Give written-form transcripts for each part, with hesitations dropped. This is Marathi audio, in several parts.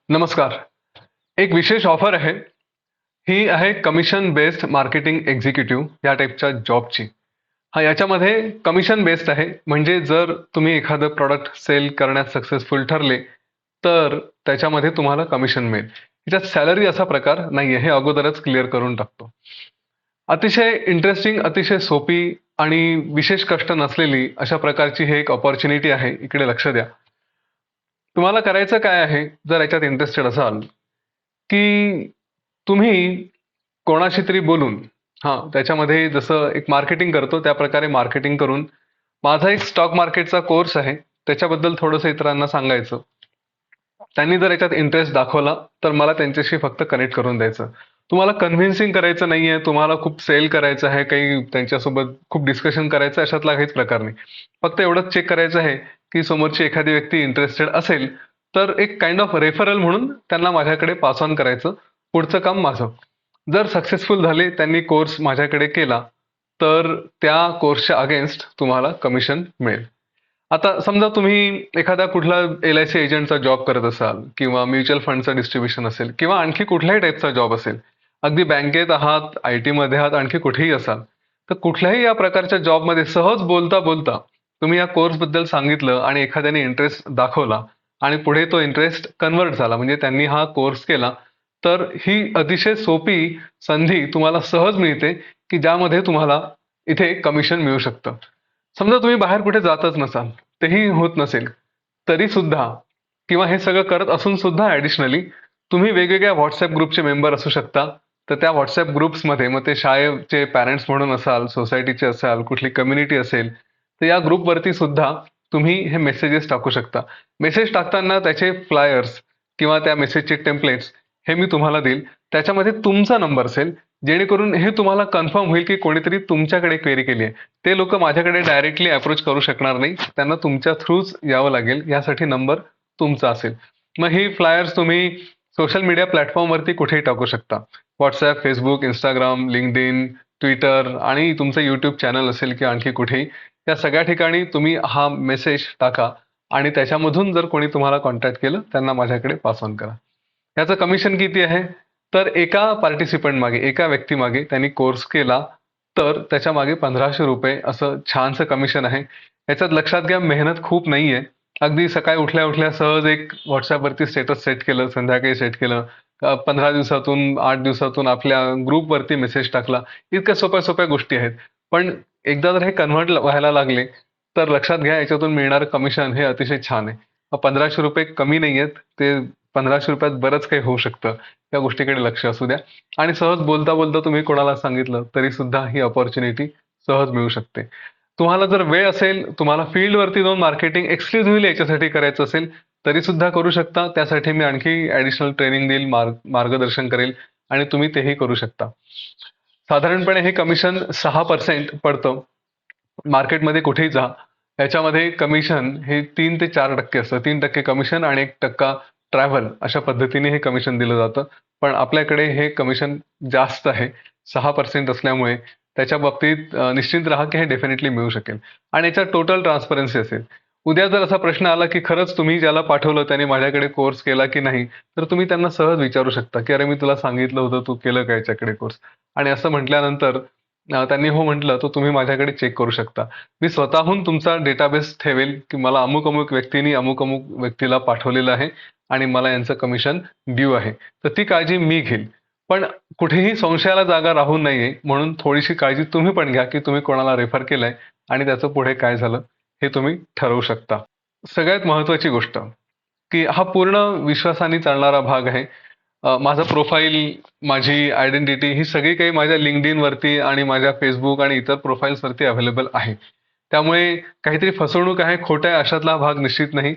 नमस्कार. एक विशेष ऑफर आहे. ही आहे कमिशन बेस्ड मार्केटिंग एक्झिक्युटिव्ह या टाईपच्या जॉबची. याच्यामध्ये कमिशन बेस्ड आहे. म्हणजे जर तुम्ही एखादं प्रॉडक्ट सेल करण्यात सक्सेसफुल ठरले, तर त्याच्यामध्ये तुम्हाला कमिशन मिळेल. याच्यात सॅलरी असा प्रकार नाहीये, हे अगोदरच क्लिअर करून टाकतो. अतिशय इंटरेस्टिंग, अतिशय सोपी आणि विशेष कष्ट नसलेली अशा प्रकारची ही एक अपॉर्च्युनिटी आहे. इकडे लक्ष द्या. तुम्हाला करायचं काय आहे, जर याच्यात इंटरेस्टेड असाल, की तुम्ही कोणाशी तरी बोलून त्याच्यामध्ये जसं एक मार्केटिंग करतो त्या प्रकारे मार्केटिंग करून माझा एक स्टॉक मार्केटचा कोर्स आहे त्याच्याबद्दल थोडंसं इतरांना सांगायचं. त्यांनी जर याच्यात इंटरेस्ट दाखवला तर मला त्यांच्याशी फक्त कनेक्ट करून द्यायचं. तुम्हाला कन्व्हिन्सिंग करायचं नाहीये, तुम्हाला खूप सेल करायचं आहे, काही त्यांच्यासोबत खूप डिस्कशन करायचं, अशातला काहीच प्रकार नाही. फक्त एवढंच चेक करायचं आहे की समोरची एखादी व्यक्ती इंटरेस्टेड असेल तर एक काइंड ऑफ रेफरल म्हणून त्यांना माझ्याकडे पास ऑन करायचं. पुढचं काम माझं. जर सक्सेसफुल झाले, त्यांनी कोर्स माझ्याकडे केला, तर त्या कोर्सच्या अगेन्स्ट तुम्हाला कमिशन मिळेल. आता समजा तुम्ही एखादा कुठला LIC एजंटचा जॉब करत असाल किंवा म्युच्युअल फंडचं डिस्ट्रीब्युशन असेल किंवा आणखी कुठल्याही टाईपचा जॉब असेल, अगदी बँकेत आहात, IT मध्ये आहात, आणखी कुठेही असाल, तर कुठल्याही या प्रकारच्या जॉबमध्ये सहज बोलता बोलता तुम्ही या कोर्सबद्दल सांगितलं आणि एखाद्याने इंटरेस्ट दाखवला आणि पुढे तो इंटरेस्ट कन्वर्ट झाला, म्हणजे त्यांनी हा कोर्स केला, तर ही अतिशय सोपी संधी तुम्हाला सहज मिळते की ज्यामध्ये तुम्हाला इथे कमिशन मिळू शकतं. समजा तुम्ही बाहेर कुठे जातच नसाल, तेही होत नसेल, तरी सुद्धा किंवा हे सगळं करत असून सुद्धा ॲडिशनली तुम्ही वेगवेगळ्या व्हॉट्सअप ग्रुपचे मेंबर असू शकता. तर त्या व्हॉट्सअप ग्रुप्समध्ये मग ते शाळेचे पॅरेंट्स म्हणून असाल, सोसायटीचे असाल, कुठली कम्युनिटी असेल, तर या ग्रुपवरती सुद्धा तुम्ही हे मेसेजेस टाकू शकता. मेसेज टाकताना त्याचे फ्लायर्स किंवा त्या मेसेजचे टेम्पलेट्स हे मी तुम्हाला देईल. त्याच्यामध्ये तुमचा नंबर असेल, जेणेकरून हे तुम्हाला कन्फर्म होईल की कोणीतरी तुमच्याकडे क्वेरी केली आहे. ते लोक माझ्याकडे डायरेक्टली अप्रोच करू शकणार नाही, त्यांना तुमच्या थ्रूच यावं लागेल. यासाठी नंबर तुमचा असेल. मग ही फ्लायर्स तुम्ही सोशल मीडिया प्लॅटफॉर्मवरती कुठेही टाकू शकता. WhatsApp, Facebook, Instagram, LinkedIn, Twitter आणि तुमचं यूट्यूब चॅनल असेल की आणखी कुठेही, या सगळ्या ठिकाणी तुम्ही हा मेसेज टाका आणि त्याच्यामधून जर कोणी तुम्हाला कॉन्टॅक्ट केलं, त्यांना माझ्याकडे पास ऑन करा. याचं कमिशन किती आहे? तर एका पार्टिसिपंट मागे, एका व्यक्तीमागे त्यांनी कोर्स केला तर त्याच्या मागे ₹1500 असं छानसं कमिशन आहे. याच्यात लक्षात घ्या, मेहनत खूप नाहीये. अगदी सकाळी उठल्या उठल्या सहज एक व्हॉट्सअपवरती स्टेटस सेट केलं, संध्याकाळी सेट केलं, 15 दिवसातून 8 दिवसातून आपल्या ग्रुपवरती मेसेज टाकला. इतक्या सोप्या सोप्या गोष्टी आहेत. पण एकदा जर हे कन्व्हर्ट व्हायला लागले, तर लक्षात घ्या याच्यातून मिळणारं कमिशन हे अतिशय छान आहे. ₹1500 कमी नाहीयेत. ते ₹1500 बरंच काही होऊ शकतं. त्या गोष्टीकडे लक्ष असू द्या. आणि सहज बोलता बोलता तुम्ही कोणाला सांगितलं तरी सुद्धा ही अपॉर्च्युनिटी सहज मिळू शकते. तुम्हाला जर वेळ असेल, तुम्हाला फील्डवरती जाऊन मार्केटिंग एक्सक्लुझिव्हली याच्यासाठी करायचं असेल, तरी सुद्धा करू शकता. त्यासाठी मी आणखी ॲडिशनल ट्रेनिंग देईल, मार्गदर्शन करेल आणि तुम्ही तेही करू शकता. साधारणपणे हे कमिशन 6% पडतं. मार्केटमध्ये कुठेही जा, याच्यामध्ये कमिशन हे 3 ते 4% असतं. 3% कमिशन आणि 1% ट्रॅव्हल, अशा पद्धतीने हे कमिशन दिलं जातं. पण आपल्याकडे हे कमिशन जास्त आहे. 6% असल्यामुळे त्याच्या बाबतीत निश्चिंत राहा की हे डेफिनेटली मिळू शकेल. आणि याच्यात टोटल ट्रान्सपरन्सी असेल. उद्या जर असा प्रश्न आला की खरंच तुम्ही ज्याला पाठवलं त्याने माझ्याकडे कोर्स केला की नाही, तर तुम्ही त्यांना सहज विचारू शकता की "अरे, मी तुला सांगितलं होतं, तू केलं का याच्याकडे कोर्स?" आणि असं म्हटल्यानंतर त्यांनी हो म्हटलं, तर तुम्ही माझ्याकडे चेक करू शकता. मी स्वतःहून तुमचा डेटाबेस ठेवेल की मला अमुक-अमुक व्यक्तींनी अमुक-अमुक व्यक्तीला पाठवलेलं आहे आणि मला यांचं कमिशन ड्यू आहे. तर ती काळजी मी घेईल. पण कुठेही संशयाला जागा राहू नये म्हणून थोडीशी काळजी तुम्ही पण घ्या की तुम्ही कोणाला रेफर केलंय आणि त्याचं पुढे काय झालं हे तुम्ही ठरवू शकता. सगळ्यात महत्त्वाची गोष्ट की हा पूर्ण विश्वासाने चालणारा भाग आहे. माझं प्रोफाईल, माझी आयडेंटिटी ही सगळी काही माझ्या LinkedIn वरती आणि माझ्या Facebook आणि इतर प्रोफाईल्सवरती अवेलेबल आहे. त्यामुळे काहीतरी फसवणूक आहे, खोटं आहे अशातला भाग निश्चित नाही.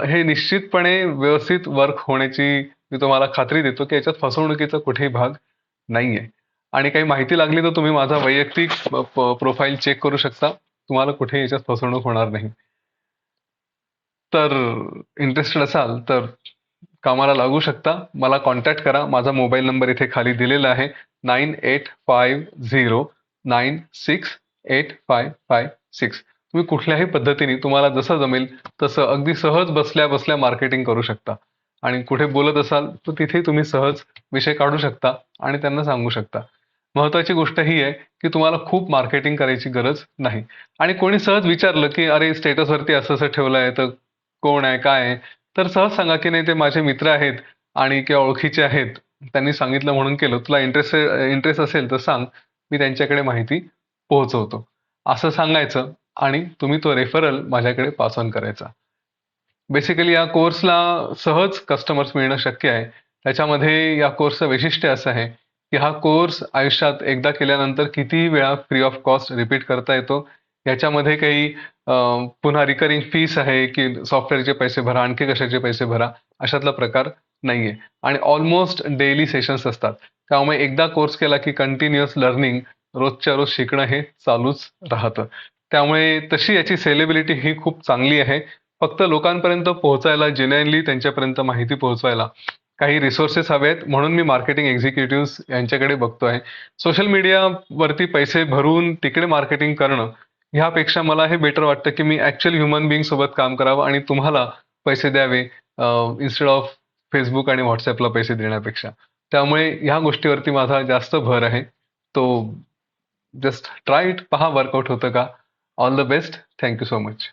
हे निश्चितपणे व्यवस्थित वर्क होण्याची मी तुम्हाला खात्री देतो की याच्यात फसवणुकीचा कुठेही भाग नाहीये. आणि काही माहिती लागली तर तुम्ही माझा वैयक्तिक प्रोफाईल चेक करू शकता. तुम्हाला कुठेही याच्यात फसवणूक होणार नाही. तर इंटरेस्टेड असाल तर कामाला लागू शकता. मला कॉन्टॅक्ट करा. माझा मोबाईल नंबर इथे खाली दिलेला आहे 9850968556. तुम्ही कुठल्याही पद्धतीने तुम्हाला जसं जमेल तसं अगदी सहज बसल्या बसल्या मार्केटिंग करू शकता. आणि कुठे बोलत असाल तर तिथे तुम्ही सहज विषय काढू शकता आणि त्यांना सांगू शकता. महत्वाची गोष्ट ही आहे की तुम्हाला खूप मार्केटिंग करायची गरज नाही. आणि कोणी सहज विचारलं की अरे स्टेटसवरती असं असं ठेवलं आहे तर कोण आहे काय आहे, तर सहज सांगा की नाही ते माझे मित्र आहेत आणि किंवा ओळखीचे आहेत, त्यांनी सांगितलं म्हणून केलं. तुला इंटरेस्ट असेल तर सांग, मी त्यांच्याकडे माहिती पोहोचवतो. असं सांगायचं आणि तुम्ही तो रेफरल माझ्याकडे पास ऑन करायचा. बेसिकली या कोर्सला सहज कस्टमर्स मिळणं शक्य आहे. त्याच्यामध्ये या कोर्सचं वैशिष्ट्य असं आहे की हा कोर्स आयुष्यात एकदा केल्यानंतर कितीही वेळा फ्री ऑफ कॉस्ट रिपीट करता येतो. याच्यामध्ये काही पुन्हा रिकरिंग फीस आहे की सॉफ्टवेअरचे पैसे भरा, आणखी कशाचे पैसे भरा, अशातला प्रकार नाहीये. आणि ऑलमोस्ट डेली सेशन्स असतात. त्यामुळे एकदा कोर्स केला की कंटिन्युअस लर्निंग, रोजच्या रोज शिकणं हे चालूच राहतं. त्यामुळे तशी याची सेलेबिलिटी ही खूप चांगली आहे. फक्त लोकांपर्यंत पोहोचायला, जेन्युइनली त्यांच्यापर्यंत माहिती पोहोचवायला काही रिसोर्सेस हवेत, म्हणून मी मार्केटिंग एक्झिक्युटिव्हज यांच्याकडे बघतोय. सोशल मीडियावरती पैसे भरून तिकडे मार्केटिंग करणं ह्यापेक्षा मला हे बेटर वाटतं की मी ऍक्च्युअल ह्युमन बिईंग सोबत काम करावं आणि तुम्हाला पैसे द्यावे, इन्स्टेड ऑफ फेसबुक आणि व्हॉट्सअपला पैसे देण्यापेक्षा. त्यामुळे ह्या गोष्टीवरती माझा जास्त भर आहे. तो जस्ट ट्राय इट, पहा वर्कआउट होतं का. All the best. Thank you so much.